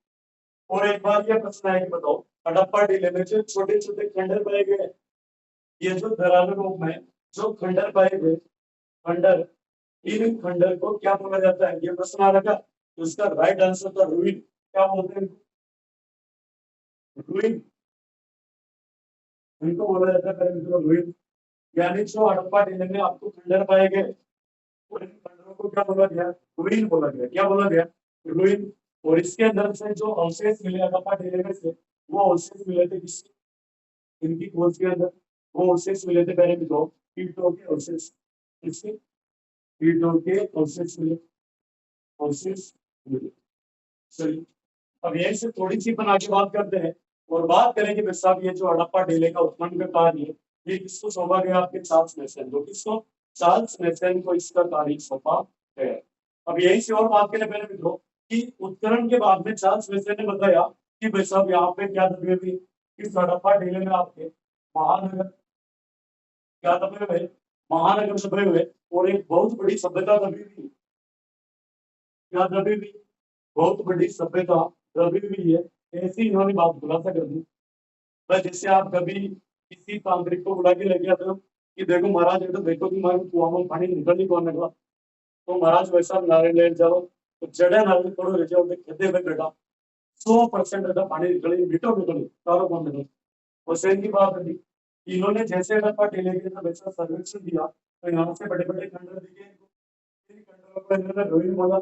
और एक बार ये प्रश्न है कि बताओ हड़प्पा टीले में जो छोटे छोटे खंडर पाए गए, ये जो दरारों रूप में जो खंडर पाए गए, खंडर, इन खंडर को क्या बोला जाता है? ये प्रश्न आ रखा तो इसका राइट आंसर था रूइन। क्या बोलते हैं? रूइन। इनको बोला जाता है पहले मित्रों रूइन। यानी जो हड़प्पा टीले में आपको खंडर पाए गए और इन खंडरों को क्या बोला गया? रूइन बोला गया। क्या बोला गया? रूइन। और इसके अंदर से जो अवशेष मिले हड़प्पा टीले में से वो अवशेष मिले थे किसके? इनकी खोज के अंदर वो अवशेष मिले थे पहले मित्रों ईंटों के अवशेष। किसके? ईंटों के अवशेष मिले, अवशेष मिले। चलिए अब यही से थोड़ी सी बना के बात करते हैं और बात करेंगे फिर साहब ये जो हड़प्पा टीले का उत्खनन का कार्य है ये किसको सौंपा गया? आपके चार्ल्स मेसन। जो किसको? चार्ल्स मेसन को इसका कार्य सौंपा गया। अब यही से और बात करें पहले मित्रों कि उत्खनन के बाद में चार्ल्स मेसन ने बताया कि भाई साहब यहाँ पे क्या दबे हुए इस हड़प्पा टीले में आपके महानगर, क्या दबे हुए? महानगर दबे हुए और एक बहुत बड़ी सभ्यता दबी हुई। क्या दबी हुई? बहुत बड़ी सभ्यता दबी हुई है। ऐसी इन्होंने बात खुलासा कर दी। बस जैसे आप कभी किसी तांत्रिक को बुला के लेके आते हो कि देखो महाराज ये तो देखो तुम्हारे कुआं में पानी निकल ही कौन निकला, तो महाराज वैसा नारे ले जाओ तो जड़े नारे थोड़ो ले जाओ खेते हुए बेटा 100% का पानी निकले मीठो निकले तारो कौन निकले। और सेम की बात है इन्होंने जैसे हड़प्पा टीले के अंदर वैसा सर्वेक्षण दिया तो यहाँ से बड़े बड़े खंडर दिखे इनको। इन खंडरों को इन्होंने रोहिणी बोला।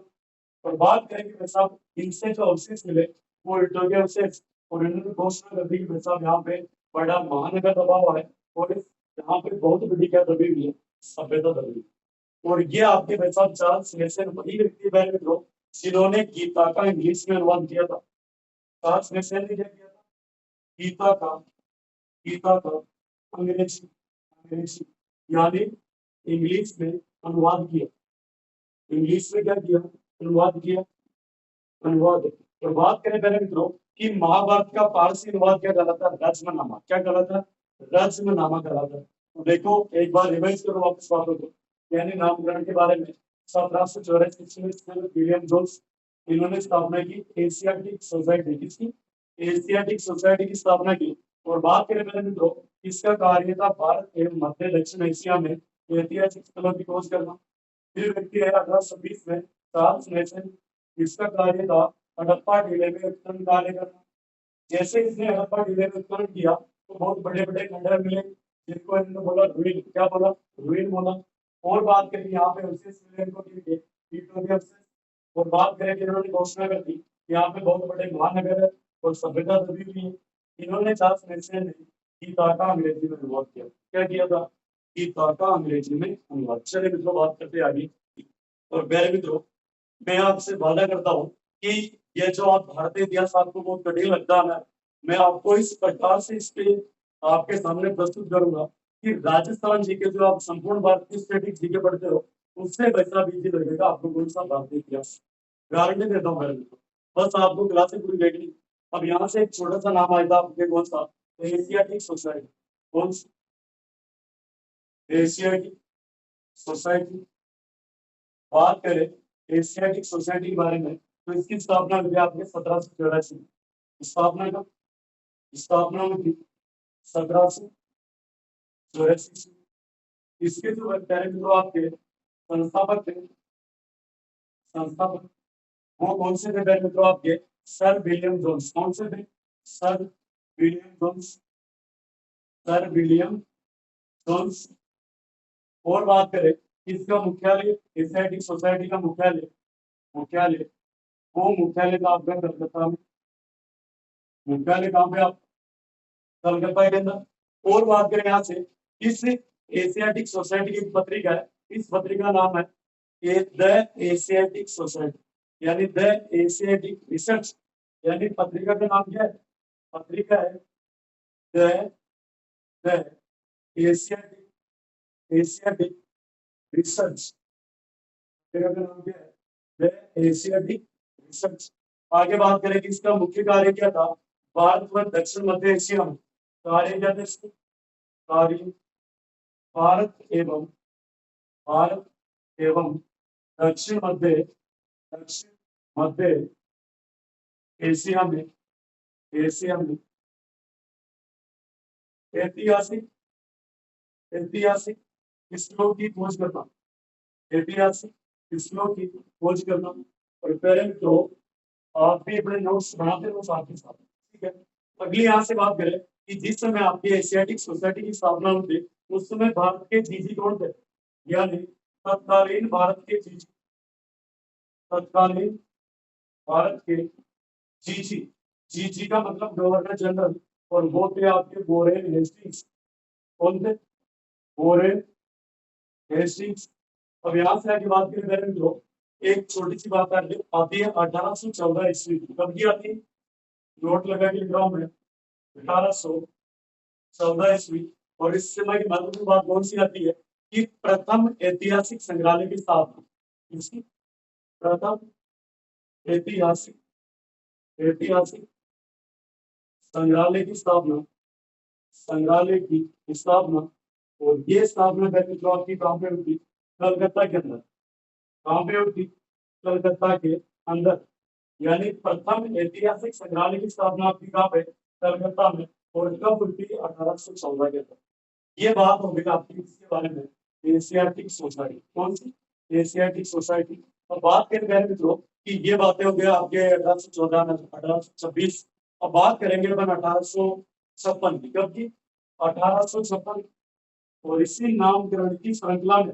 और बात करें कि भाई साहब इनसे जो अवशेष मिले वो ईंटों के अवशेष। और इन्होंने घोषणा कर दी कि भाई साहब यहाँ पे बड़ा महानगर दबा हुआ है और यहाँ पे बहुत बड़ी क्या दबी हुई है? सभ्यता दबी हुई। और ये आपके भाई साहब चार्ल्स मेसन वही व्यक्ति बहन मित्रों जिन्होंने गीता का इंग्लिश में अनुवाद किया था। चार्ल्स मेसन ने क्या किया था? गीता का, गीता का अंग्रेजी, अंग्रेजी यानी इंग्लिश में अनुवाद किया। इंग्लिश में क्या किया? अनुवाद किया, अनुवाद। और बात करें पहले मित्रों कि महाभारत का पारसी अनुवाद क्या कहलाता है? रज्मनामा। क्या कहलाता है? रज्मनामा कहलाता है। तो देखो एक बार रिवाइज करो वापस बातों को। यानी नामकरण के बारे में 1784 में विलियम जोन्स इन्होंने स्थापना की एशियाटिक सोसाइटी। किसकी? एशियाटिक सोसाइटी की स्थापना की। और बात करें पहले मित्रों इसका कार्य था भारत एवं मध्य दक्षिण एशिया में ऐतिहासिक स्थलों की खोज करना। फिर व्यक्ति है 1820 में चार्ल्स मेसन। इसका कार्य था हड़प्पा टीले में उत्खनन कार्य करना। जैसे इसने हड़प्पा टीले में उत्खनन किया तो बहुत बड़े बड़े खंडर मिले जिनको इन्होंने बोला रुइन। क्या बोला? रुइन बोला। और बात करें यहाँ पे अवशेष मिले इनको ईंटों के अवशेष। और बात करें कि इन्होंने घोषणा कर दी यहाँ पे बहुत बड़े महानगर है और सभ्यता दबी हुई है। इन्होंने चार्ल्स मेसन ने गीता का अंग्रेजी में अनुवाद किया। क्या किया था? गीता का अंग्रेजी में अनुवाद। चलिए मित्रों बात करते आगे। और मेरे मित्रों मैं आपसे वादा करता हूँ कि ये जो आप भारतीय इतिहास आपको बहुत कठिन लगता है ना मैं आपको इस प्रकार से इस पे आपके सामने प्रस्तुत करूंगा कि राजस्थान जी के जो आप संपूर्ण भारत की स्टैटिक जीके पढ़ते हो उससे वैसा इजी लगेगा आपको कौन सा भारतीय इतिहास। गारंटी देता हूँ मेरे मित्रों। बस आपको क्लासें पूरी देखनी। अब यहाँ से एक छोटा सा नाम आया था आपके कौन सा? Asiatic society. कौन सी? Asiatic society. बात करें एशियाटिक सोसाइटी के बारे में तो इसकी स्थापना हुई आपके 1784। स्थापना का, स्थापना हुई थी 1784। इसके जो पहले जो आपके संस्थापक थे, संस्थापक वो कौन से थे मेरे मित्रों आपके? Sir William Jones. कौन से थे? Sir William Jones, sir William Jones. और बात करें इसका मुख्यालय, एशियाटिक सोसाइटी का मुख्यालय, मुख्यालय वो मुख्यालय का आपका कलकत्ता में, मुख्यालय कहाँ पे? आप कलकत्ता के अंदर। और बात करें यहाँ से, इस एशियाटिक सोसाइटी की पत्रिका है, इस पत्रिका का नाम है द एशियाटिक सोसाइटी, यानी द एशियाटिक रिसर्च, यानी पत्रिका का नाम क्या है? पत्रिका है the the Asiatic, Asiatic research, पत्रिका का नाम क्या है? The Asiatic research. आगे बात करें कि इसका मुख्य कार्य क्या था? भारत व दक्षिण मध्य एशिया में कार्य क्या थे इसके? कार्य भारत एवं, भारत एवं दक्षिण मध्य, दक्षिण मध्य एशिया में, एशिया में ऐतिहासिक, ऐतिहासिक स्थलों की खोज करना, ऐतिहासिक स्थलों की खोज करना। और पेरेंट तो आप भी अपने नोट्स बनाते रहो साथ ही साथ, ठीक है। अगली यहाँ से बात करें कि जिस समय आपकी एशियाटिक सोसाइटी की स्थापना हुई थी उस समय भारत के जीजी कौन थे? यानी तत्कालीन भारत के जीजी, तत्कालीन भारत के जीजी, जीजी का मतलब गवर्नर जनरल, और वो थे आपके वोरेन हेस्टिंग्स। कौन थे? वोरेन हेस्टिंग्स। अब यहाँ से आगे बात करें तो एक छोटी सी बात आती है 1814 ईस्वी की। कब की आती है? नोट लगा के लिख रहा हूं मैं, 1814 ईस्वी। और इस समय की महत्वपूर्ण बात कौन सी आती है कि प्रथम ऐतिहासिक संग्रहालय की स्थापना, इसकी प्रथम ऐतिहासिक, ऐतिहासिक संग्रहालय की स्थापना, संग्रहालय की स्थापना। और ये स्थापना आपकी कहाँ पे होती? कलकत्ता के अंदर। कहाँ पे होती? कलकत्ता के अंदर। यानी प्रथम ऐतिहासिक संग्रहालय की स्थापना आपकी कहाँ पे? कलकत्ता में। और कब हुई थी? 1814 के अंदर। ये बात हो गई आपकी इसके बारे में, एशियाटिक सोसाइटी। कौन सी? Asiatic society. और बात करें मेरे मित्रों कि ये बातें हो गया आपके 1814 में, 1826। अब बात करेंगे अपन 1856 की। कब की? 1856। और इसी नामकरण की श्रृंखला में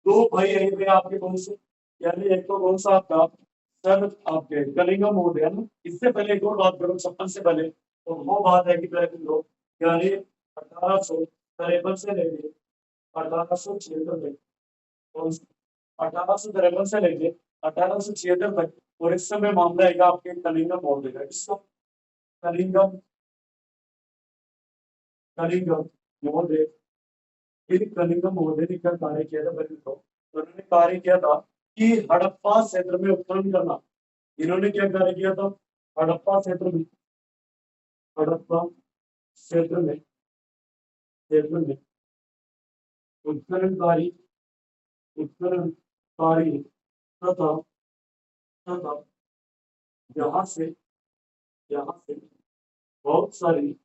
दो भाई यहीं पे आपके कौन से? यानी एक तो कौन सा आपका सर आपके कलिंगम हो गया ना। इससे पहले एक और बात करो 56 से पहले, और वो बात है कि पहले लोग, यानी 1853 से लेके 1876 तक, 1853 से लेके 1876 तक। और इस समय मामला है आपके कलिंगम महोदय का। किसका? कलिंगम, कलिंगम महोदय। फिर कलिंगम महोदय ने क्या कार्य किया था पहले तो? उन्होंने कार्य किया था कि हड़प्पा क्षेत्र में उत्खनन करना। इन्होंने क्या कार्य किया था? हड़प्पा क्षेत्र में, हड़प्पा क्षेत्र में, क्षेत्र में उत्खननकारी, उत्खननकारी तथा, तथा यहाँ से, यहाँ से बहुत सारी,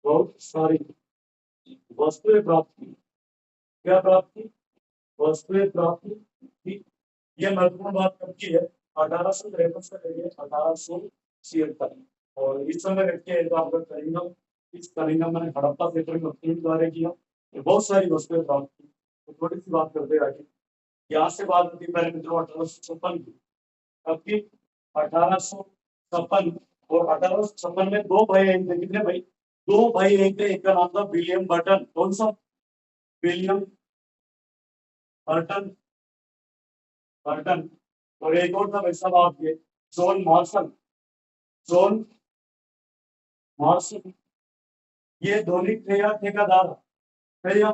बहुत सारी वस्तुएं प्राप्त की। क्या प्राप्त की? वस्तुएं प्राप्त की। यह महत्वपूर्ण बात कब की है? 1853 से लेकर 1876। और इस समय व्यक्ति है तो आपका कलिंगम, इस कलिंगम में हड़प्पा क्षेत्र में उत्खनन कार्य किया, तो बहुत सारी वस्तुएं प्राप्त की। तो थोड़ी सी बात करते हैं आगे। यहाँ से बात होती है पहले मित्रों 1856 की। कब की? 1856। और 1856 में दो भाई आए थे। कितने भाई? दो भाई आए थे। एक का नाम था विलियम बर्टन। कौन सा? William Burton, Burton. और एक और था भाई साहब आपके जॉन मार्शल, जॉन मार्शल। ये दोनों ठेकेदार, भैया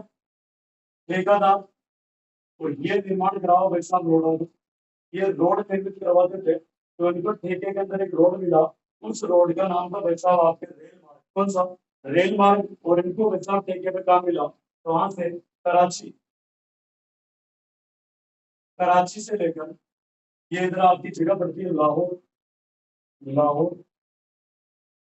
ठेकेदार। और ये निर्माण कराओ भाई साहब रोड, ये रोड निर्मित करवाते थे। तो इनको ठेके के अंदर एक रोड मिला, उस रोड का नाम था भाई साहब आपके रेल मार्ग। कौन सा? रेल मार्ग। और इनको भाई साहब ठेके पे काम मिला तो वहां से कराची, कराची से लेकर ये इधर आपकी जगह पड़ती है लाहौर, लाहौर।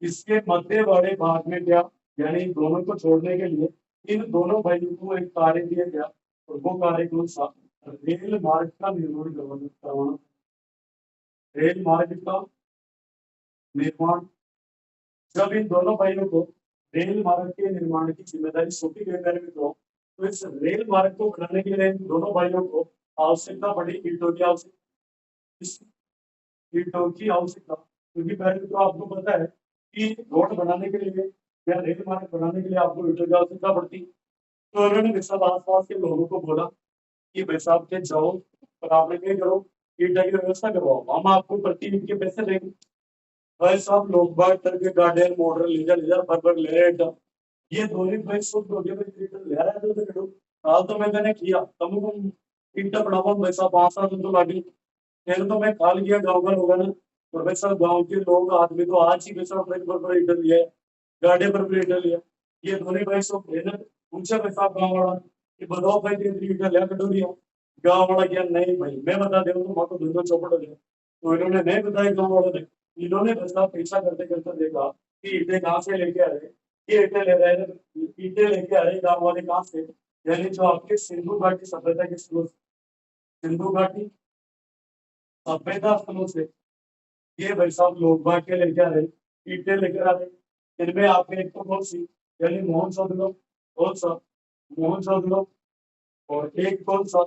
इसके मध्य बड़े भाग में क्या, यानी इन दोनों को छोड़ने के लिए इन दोनों भाइयों को एक कार्य दिया गया। और वो कार्य कौन सा? रेल मार्ग का निर्माण करवाना। रेल मार्ग का निर्माण, जब इन दोनों भाइयों को रेल मार्ग के निर्माण की जिम्मेदारी सौंपी गई मेरे मित्रों, तो इस रेल मार्ग को बनाने के लिए इन दोनों भाइयों को आवश्यकता पड़ी ईंटों की ईंटों की आवश्यकता, क्योंकि मेरे मित्रों आपको पता है कि रोड बनाने के लिए या रेल मार्ग बनाने के लिए आपको ईंटों की आवश्यकता पड़ती। तो उन्होंने भाई साहब आसपास के लोगों को बोला कि भाई साहब के जाओ और आपने क्या करो, ईंट की व्यवस्था करवाओ, हम आपको प्रति ईंट के पैसे देंगे। भाई साहब लोग बाग करके गार्डन मोटर लीजा भर भर ले रहे थे। ये दोनों भाई सब लोग ले रहा है तो करो हाल तो मैंने किया तब ईंटा बनावा भाई साहब 5 साल तो लागी। फिर तो मैं खाल गया गाँव का लोगों ने, और भाई साहब गाँव के लोग आदमी तो आज ही भाई साहब पर ईंटा लिया है, गाड़े पर भी ईंटा लिया। ये दोनों भाई सब पूछा भाई साहब गाँव वाला कि बताओ भाई तेरी ईंटा लिया कटो लिया। गाँव वाला क्या नहीं भाई मैं बता दे तो माँ को धंधो चौपट हो गया। तो इन्होंने नहीं बताया गाँव वालों ने। इन्होंने बस पीछा करते करते देखा कि ईंटे कहाँ से लेके आ रहे, ये ईंटे ले रहे हैं, ईंटे लेके आ रहे गाँव वाले कहाँ से, यानी जो आपके सिंधु घाटी सभ्यता के स्रोत, सिंधु घाटी सभ्यता स्थलों से ये भाई साहब लोग बाग के लेके आ रहे, ईंटे लेकर आ रहे। इनमें आपने एक तो कौन सी, यानी मोहन जोदड़ो, कौन सा मोहन जोदड़ो, और एक कौन सा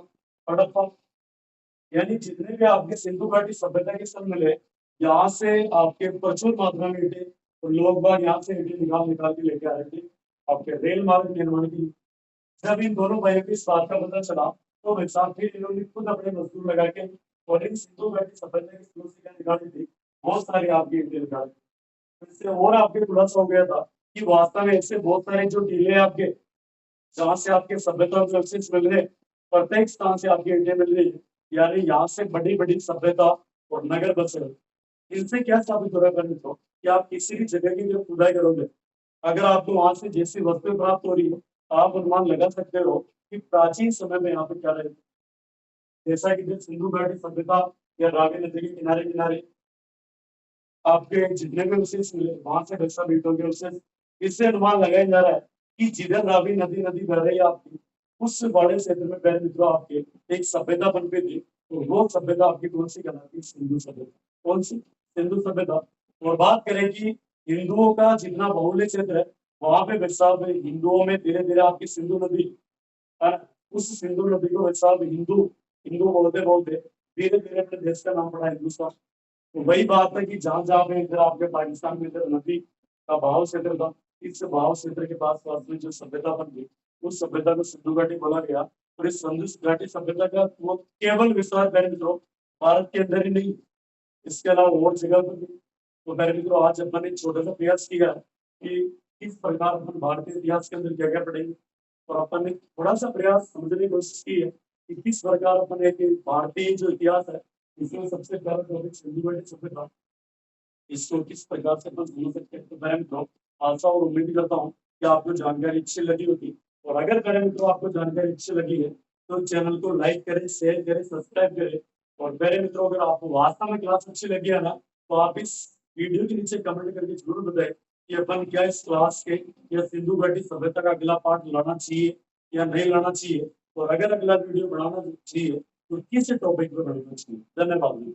हड़प्पा। यानी जितने भी आपके सिंधु घाटी सभ्यता के स्थल मिले, यहाँ से आपके प्रचुर मात्रा में ईंटे और लोग बाग यहाँ से ईंटे निकाल निकाल के लेके आ रहे थे आपके रेल मार्ग निर्माण की। जब इन दोनों भाइयों की इस बात का पता चला तो भाई साहब फिर इन्होंने खुद अपने मजदूर लगा के और इन सिंधु घाटी सभ्यता की स्थलों से क्या निकाली थी, बहुत सारे आपके ईंटे निकाले। इससे और आपके खुलासा हो गया था कि वास्तव में ऐसे बहुत सारे जो टीले आपके, जहाँ से आपके सभ्यता के अवशेष मिल रहे, प्रत्येक स्थान से आपकी ईंटें मिल रही है, यानी यहाँ से बड़ी बड़ी सभ्यता और नगर बसे रहे। इनसे क्या साबित हो रहा है मित्रों कि आप किसी भी जगह की जब खुदाई करोगे, अगर आपको वहां से जैसी वस्तु प्राप्त हो रही है, आप अनुमान लगा सकते हो कि प्राचीन समय में यहाँ पे क्या रहे। जैसा कि जो सिंधु घाटी सभ्यता या रावी नदी के किनारे किनारे आपके जितने भी अवशेष मिले, वहां से बक्सा बीटों के अवशेष, इससे अनुमान लगाया जा रहा है कि जिधर रावी नदी नदी बह रही है आपकी, उस बड़े क्षेत्र में पहले मित्रों आपके एक सभ्यता बन गई थी। तो वो सभ्यता आपकी कौन सी कहलाती है, सिंधु सभ्यता। कौन सी, सिंधु सभ्यता। और बात करें कि हिंदुओं का जितना बहुल्य क्षेत्र है, वहां पे बक्सा हिंदुओं में धीरे धीरे आपकी सिंधु नदी है, उस सिंधु नदी को बक्सा हिंदू हिंदू बोलते बोलते धीरे धीरे अपने देश का नाम पड़ा हिंदुस्तान। तो वही बात है कि जहां जहां पे इधर आपके पाकिस्तान में इधर नदी का बहाव क्षेत्र था, इस बहाव क्षेत्र के पास पास में जो सभ्यता बन गई, उस सभ्यता को सिंधु घाटी बोला गया। और इस सिंधु घाटी सभ्यता का वो केवल विस्तार मेरे मित्रों भारत के अंदर ही नहीं, इसके अलावा और जगह पर भी। तो मेरे मित्रों आज अपन ने एक छोटा सा प्रयास किया कि किस प्रकार अपन भारतीय इतिहास के अंदर क्या क्या पढ़ेंगे, और अपन ने थोड़ा सा प्रयास समझने की कोशिश की है कि किस प्रकार अपन एक भारतीय जो इतिहास है, इसमें सबसे पहला टॉपिक सिंधु घाटी सभ्यता, इसको किस प्रकार से अपन समझ सकते हैं। तो मैं मित्रों आशा और उम्मीद करता हूँ कि आपको जानकारी अच्छी लगी होगी, और अगर मेरे मित्रों आपको जानकारी अच्छी लगी है तो चैनल को लाइक करें, शेयर करें, सब्सक्राइब करें। और मेरे मित्रों अगर आपको वास्तव में क्लास अच्छी लगी है ना, तो आप इस वीडियो के नीचे कमेंट करके जरूर बताएं कि अपन क्या इस क्लास के या सिंधु घाटी सभ्यता का अगला पार्ट लाना चाहिए या नहीं लाना चाहिए, और अगर अगला वीडियो बनाना चाहिए तो किस टॉपिक पर बनाना चाहिए। धन्यवाद।